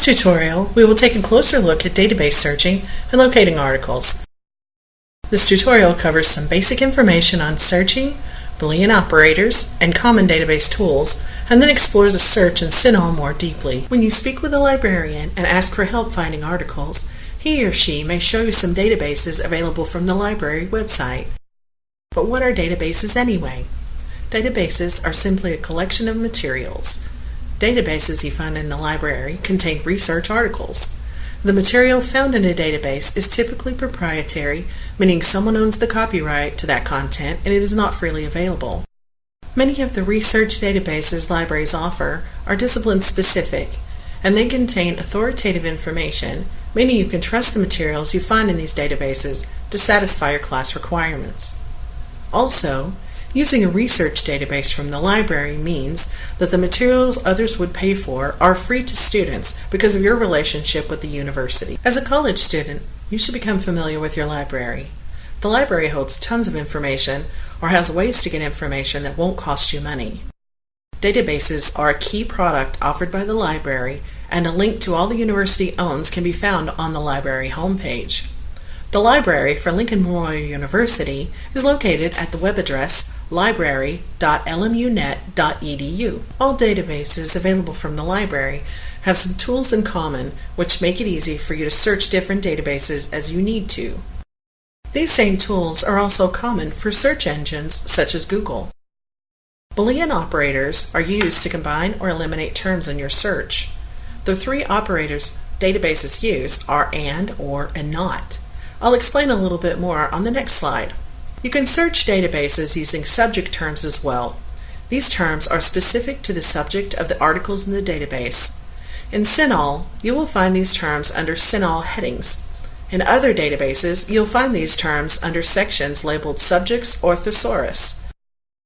this tutorial, we will take a closer look at database searching and locating articles. This tutorial covers some basic information on searching, Boolean operators, and common database tools, and then explores a search in CINAHL more deeply. When you speak with a librarian and ask for help finding articles, he or she may show you some databases available from the library website. But what are databases anyway? Databases are simply a collection of materials. Databases you find in the library contain research articles. The material found in a database is typically proprietary, meaning someone owns the copyright to that content and it is not freely available. Many of the research databases libraries offer are discipline-specific, and they contain authoritative information, meaning you can trust the materials you find in these databases to satisfy your class requirements. Also, using a research database from the library means that the materials others would pay for are free to students because of your relationship with the university. As a college student, you should become familiar with your library. The library holds tons of information or has ways to get information that won't cost you money. Databases are a key product offered by the library, and a link to all the university owns can be found on the library homepage. The library for Lincoln Memorial University is located at the web address library.lmunet.edu. All databases available from the library have some tools in common which make it easy for you to search different databases as you need to. These same tools are also common for search engines such as Google. Boolean operators are used to combine or eliminate terms in your search. The three operators databases use are AND, OR, and NOT. I'll explain a little bit more on the next slide. You can search databases using subject terms as well. These terms are specific to the subject of the articles in the database. In CINAHL, you will find these terms under CINAHL headings. In other databases, you'll find these terms under sections labeled subjects or thesaurus.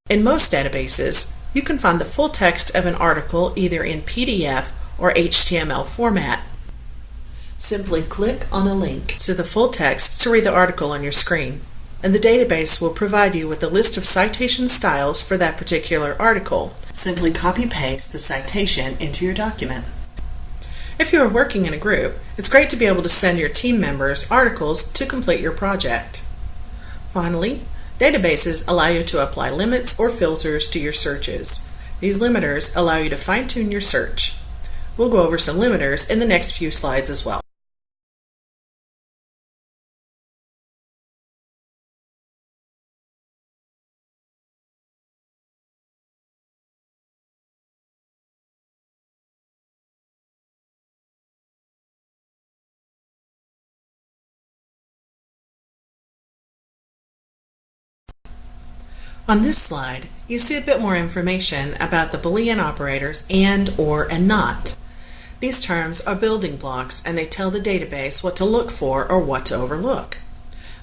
In most databases, you can find the full text of an article either in PDF or HTML format. Simply click on a link to the full text to read the article on your screen, and the database will provide you with a list of citation styles for that particular article. Simply copy-paste the citation into your document. If you are working in a group, it's great to be able to send your team members articles to complete your project. Finally, databases allow you to apply limits or filters to your searches. These limiters allow you to fine-tune your search. We'll go over some limiters in the next few slides as well. On this slide, you see a bit more information about the Boolean operators AND, OR, and NOT. These terms are building blocks, and they tell the database what to look for or what to overlook.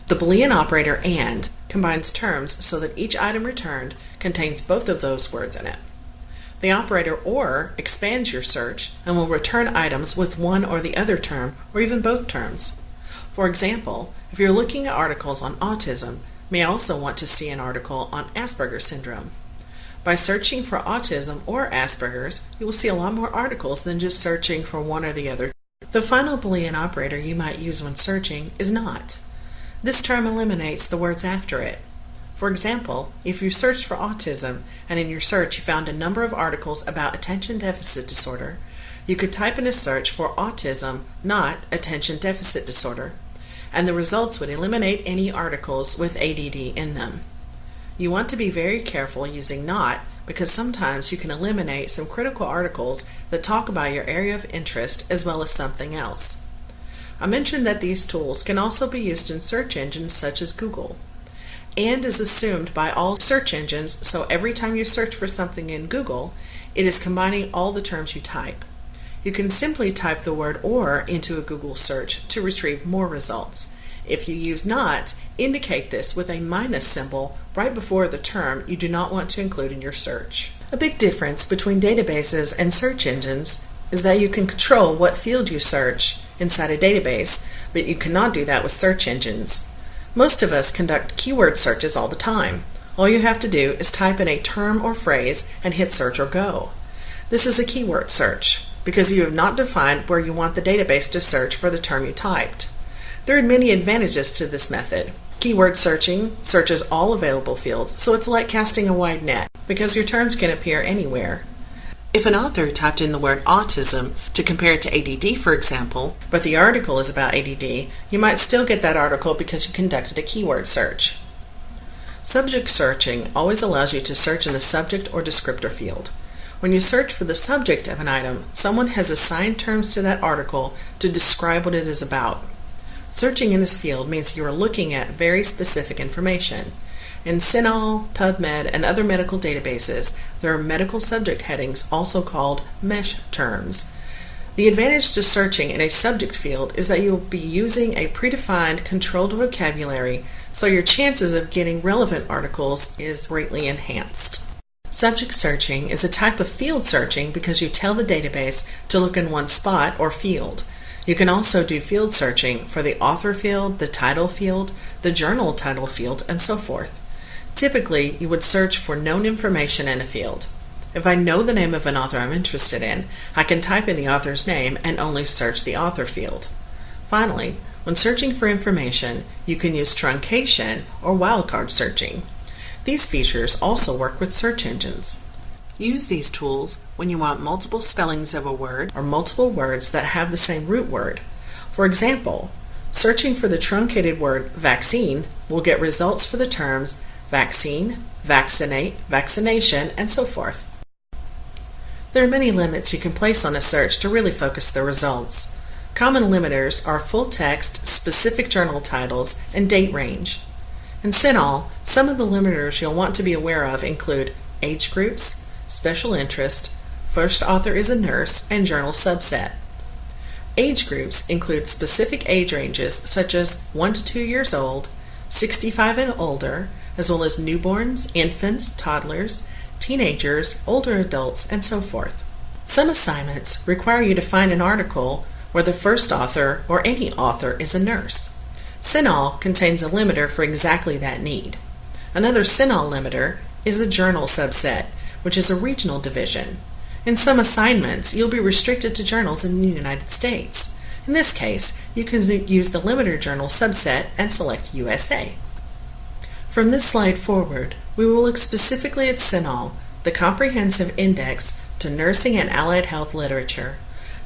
The Boolean operator AND combines terms so that each item returned contains both of those words in it. The operator OR expands your search and will return items with one or the other term or even both terms. For example, if you're looking at articles on autism, you may also want to see an article on Asperger's syndrome. By searching for autism or Asperger's, you will see a lot more articles than just searching for one or the other. The final Boolean operator you might use when searching is NOT. This term eliminates the words after it. For example, if you searched for autism and in your search you found a number of articles about attention deficit disorder, you could type in a search for autism, not attention deficit disorder, and the results would eliminate any articles with ADD in them. You want to be very careful using NOT because sometimes you can eliminate some critical articles that talk about your area of interest as well as something else. I mentioned that these tools can also be used in search engines such as Google. AND is assumed by all search engines, so every time you search for something in Google, it is combining all the terms you type. You can simply type the word OR into a Google search to retrieve more results. If you use NOT, indicate this with a minus symbol right before the term you do not want to include in your search. A big difference between databases and search engines is that you can control what field you search inside a database, but you cannot do that with search engines. Most of us conduct keyword searches all the time. All you have to do is type in a term or phrase and hit search or go. This is a keyword search. because you have not defined where you want the database to search for the term you typed. There are many advantages to this method. Keyword searching searches all available fields, so it's like casting a wide net because your terms can appear anywhere. If an author typed in the word autism to compare it to ADD, for example, but the article is about ADD, you might still get that article because you conducted a keyword search. Subject searching always allows you to search in the subject or descriptor field. When you search for the subject of an item, someone has assigned terms to that article to describe what it is about. Searching in this field means you are looking at very specific information. In CINAHL, PubMed, and other medical databases, there are medical subject headings, also called MESH terms. The advantage to searching in a subject field is that you will be using a predefined, controlled vocabulary, so your chances of getting relevant articles is greatly enhanced. Subject searching is a type of field searching because you tell the database to look in one spot or field. You can also do field searching for the author field, the title field, the journal title field, and so forth. Typically, you would search for known information in a field. If I know the name of an author I'm interested in, I can type in the author's name and only search the author field. Finally, when searching for information, you can use truncation or wildcard searching. These features also work with search engines. Use these tools when you want multiple spellings of a word or multiple words that have the same root word. For example, searching for the truncated word vaccine will get results for the terms vaccine, vaccinate, vaccination, and so forth. There are many limits you can place on a search to really focus the results. Common limiters are full text, specific journal titles, and date range. In CINAHL, some of the limiters you'll want to be aware of include age groups, special interest, first author is a nurse, and journal subset. Age groups include specific age ranges such as 1 to 2 years old, 65 and older, as well as newborns, infants, toddlers, teenagers, older adults, and so forth. Some assignments require you to find an article where the first author or any author is a nurse. CINAHL contains a limiter for exactly that need. Another CINAHL limiter is the journal subset, which is a regional division. In some assignments, you'll be restricted to journals in the United States. In this case, you can use the limiter journal subset and select USA. From this slide forward, we will look specifically at CINAHL, the comprehensive index to nursing and allied health literature.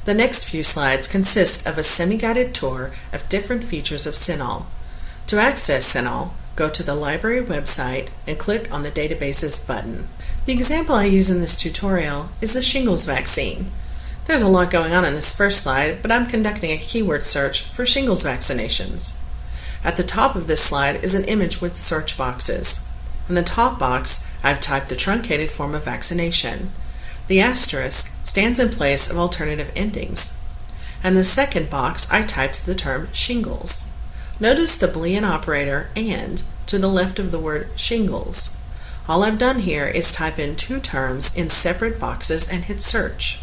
The next few slides consist of a semi-guided tour of different features of CINAHL. To access CINAHL, go to the library website and click on the Databases button. The example I use in this tutorial is the shingles vaccine. There's a lot going on in this first slide, but I'm conducting a keyword search for shingles vaccinations. At the top of this slide is an image with search boxes. In the top box, I've typed the truncated form of vaccination. The asterisk stands in place of alternative endings. In the second box, I typed the term shingles. Notice the Boolean operator AND to the left of the word shingles. All I've done here is type in two terms in separate boxes and hit search.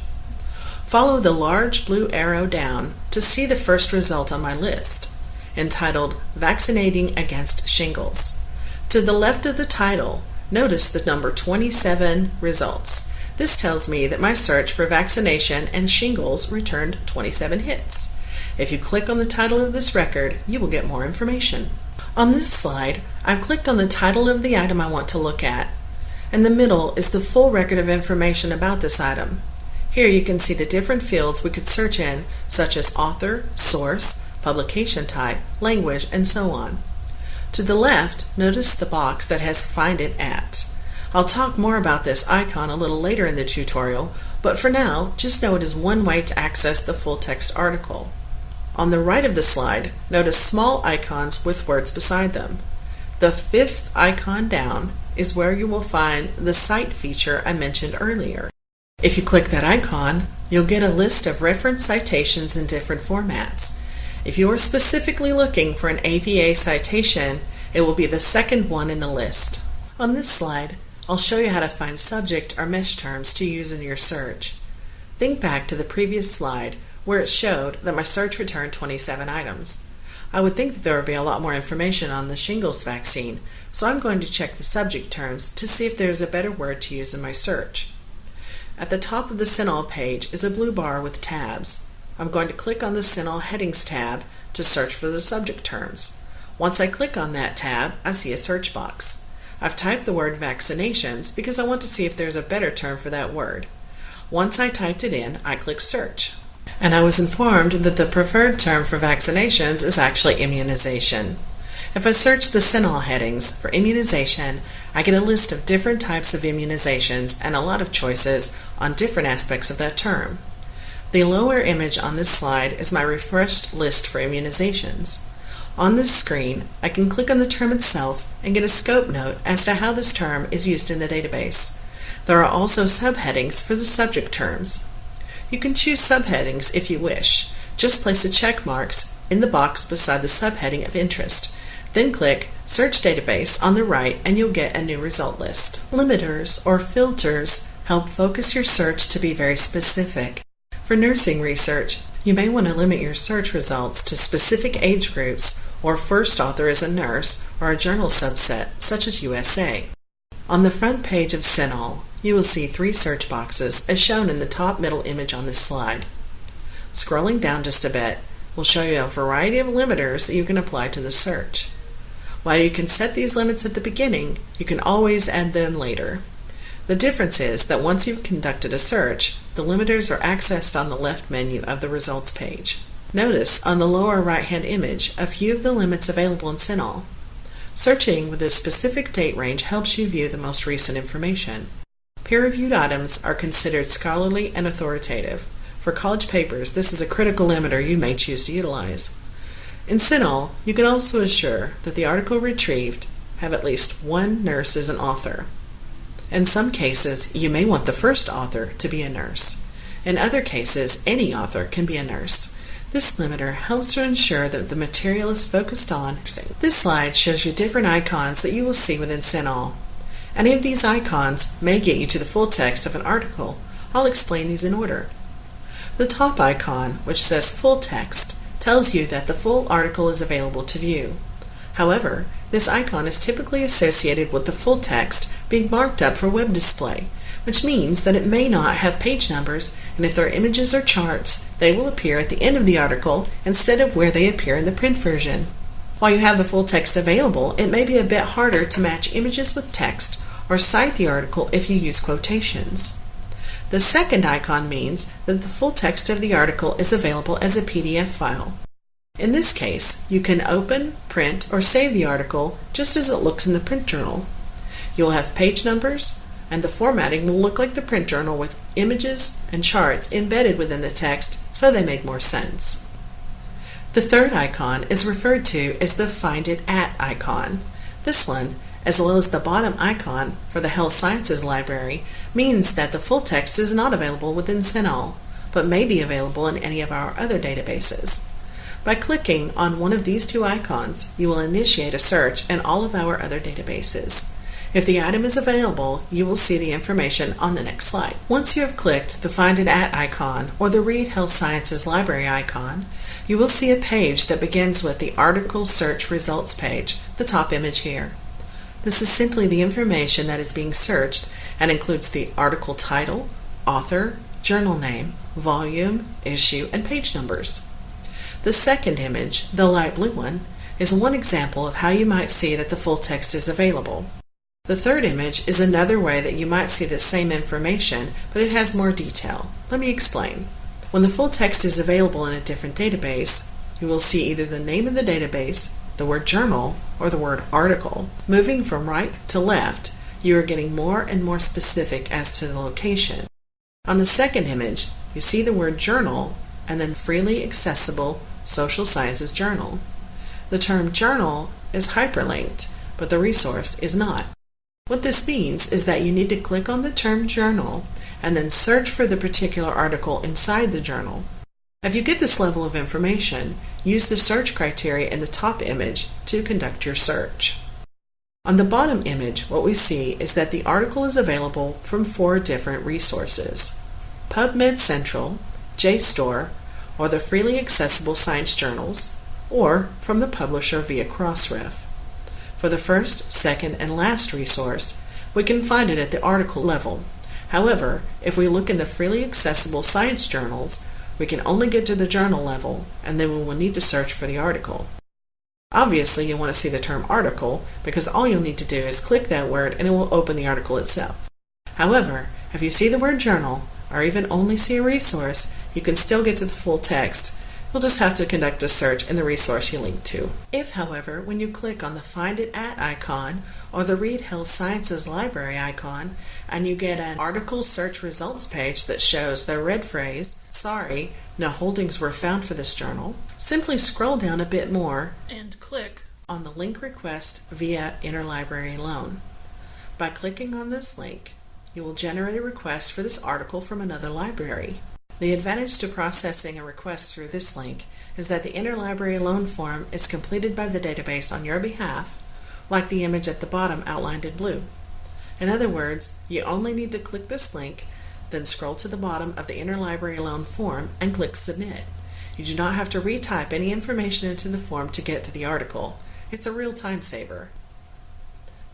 Follow the large blue arrow down to see the first result on my list, entitled Vaccinating Against Shingles. To the left of the title, notice the number 27 results. This tells me that my search for vaccination and shingles returned 27 hits. If you click on the title of this record, you will get more information. On this slide, I've clicked on the title of the item I want to look at. In the middle is the full record of information about this item. Here you can see the different fields we could search in, such as author, source, publication type, language, and so on. To the left, notice the box that has Find It At. I'll talk more about this icon a little later in the tutorial, but for now, just know it is one way to access the full text article. On the right of the slide, notice small icons with words beside them. The fifth icon down is where you will find the Cite feature I mentioned earlier. If you click that icon, you'll get a list of reference citations in different formats. If you are specifically looking for an APA citation, it will be the second one in the list. On this slide, I'll show you how to find subject or mesh terms to use in your search. Think back to the previous slide where it showed that my search returned 27 items. I would think that there would be a lot more information on the shingles vaccine, so I'm going to check the subject terms to see if there's a better word to use in my search. At the top of the CINAHL page is a blue bar with tabs. I'm going to click on the CINAHL Headings tab to search for the subject terms. Once I click on that tab, I see a search box. I've typed the word vaccinations because I want to see if there's a better term for that word. Once I typed it in, I click search. And I was informed that the preferred term for vaccinations is actually immunization. If I search the CINAHL headings for immunization, I get a list of different types of immunizations and a lot of choices on different aspects of that term. The lower image on this slide is my refreshed list for immunizations. On this screen, I can click on the term itself and get a scope note as to how this term is used in the database. There are also subheadings for the subject terms. You can choose subheadings if you wish. Just place the check marks in the box beside the subheading of interest. Then click Search Database on the right and you'll get a new result list. Limiters or filters help focus your search to be very specific. For nursing research, you may want to limit your search results to specific age groups or first author is a nurse or a journal subset such as USA. On the front page of CINAHL, you will see 3 search boxes as shown in the top middle image on this slide. Scrolling down just a bit will show you a variety of limiters that you can apply to the search. While you can set these limits at the beginning, you can always add them later. The difference is that once you've conducted a search, the limiters are accessed on the left menu of the results page. Notice on the lower right-hand image a few of the limits available in CINAHL. Searching with a specific date range helps you view the most recent information. Peer-reviewed items are considered scholarly and authoritative. For college papers, this is a critical limiter you may choose to utilize. In CINAHL, you can also assure that the article retrieved have at least one nurse as an author. In some cases, you may want the first author to be a nurse. In other cases, any author can be a nurse. This limiter helps to ensure that the material is focused on nursing. This slide shows you different icons that you will see within CINAHL. Any of these icons may get you to the full text of an article. I'll explain these in order. The top icon, which says Full Text, tells you that the full article is available to view. However, this icon is typically associated with the full text being marked up for web display, which means that it may not have page numbers, and if there are images or charts, they will appear at the end of the article instead of where they appear in the print version. While you have the full text available, it may be a bit harder to match images with text or cite the article if you use quotations. The second icon means that the full text of the article is available as a PDF file. In this case, you can open, print, or save the article just as it looks in the print journal. You will have page numbers, and the formatting will look like the print journal with images and charts embedded within the text so they make more sense. The third icon is referred to as the Find It At icon. This one, as well as the bottom icon for the Health Sciences Library, means that the full text is not available within CINAHL, but may be available in any of our other databases. By clicking on one of these 2 icons, you will initiate a search in all of our other databases. If the item is available, you will see the information on the next slide. Once you have clicked the Find It At icon or the Read Health Sciences Library icon, you will see a page that begins with the Article Search Results page, the top image here. This is simply the information that is being searched and includes the article title, author, journal name, volume, issue, and page numbers. The second image, the light blue one, is one example of how you might see that the full text is available. The third image is another way that you might see the same information, but it has more detail. Let me explain. When the full text is available in a different database, you will see either the name of the database, the word journal, or the word article. Moving from right to left, you are getting more and more specific as to the location. On the second image, you see the word journal and then freely accessible social sciences journal. The term journal is hyperlinked, but the resource is not. What this means is that you need to click on the term journal and then search for the particular article inside the journal. If you get this level of information, use the search criteria in the top image to conduct your search. On the bottom image, what we see is that the article is available from 4 different resources: PubMed Central, JSTOR, or the freely accessible science journals, or from the publisher via Crossref. For the first, second, and last resource, we can find it at the article level. However, if we look in the freely accessible science journals, we can only get to the journal level, and then we will need to search for the article. Obviously, you want to see the term article because all you'll need to do is click that word and it will open the article itself. However, if you see the word journal, or even only see a resource, you can still get to the full text. You'll just have to conduct a search in the resource you link to. If, however, when you click on the Find It At icon or the Read Health Sciences Library icon, and you get an article search results page that shows the red phrase, "Sorry, no holdings were found for this journal," simply scroll down a bit more and click on the link request via interlibrary loan. By clicking on this link, you will generate a request for this article from another library. The advantage to processing a request through this link is that the interlibrary loan form is completed by the database on your behalf, like the image at the bottom outlined in blue. In other words, you only need to click this link, then scroll to the bottom of the interlibrary loan form and click Submit. You do not have to retype any information into the form to get to the article. It's a real time saver.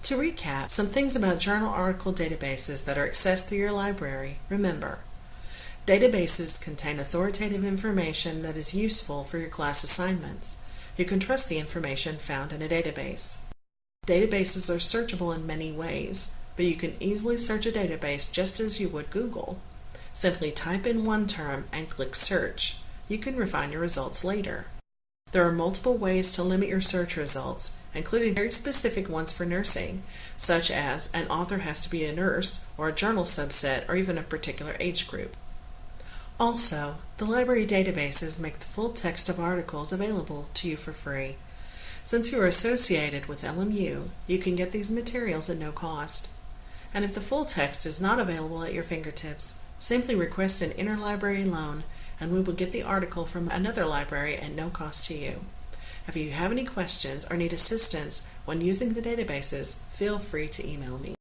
To recap, some things about journal article databases that are accessed through your library. Remember, databases contain authoritative information that is useful for your class assignments. You can trust the information found in a database. Databases are searchable in many ways, but you can easily search a database just as you would Google. Simply type in one term and click Search. You can refine your results later. There are multiple ways to limit your search results, including very specific ones for nursing, such as an author has to be a nurse, or a journal subset, or even a particular age group. Also, the library databases make the full text of articles available to you for free. Since you are associated with LMU, you can get these materials at no cost. And if the full text is not available at your fingertips, simply request an interlibrary loan and we will get the article from another library at no cost to you. If you have any questions or need assistance when using the databases, feel free to email me.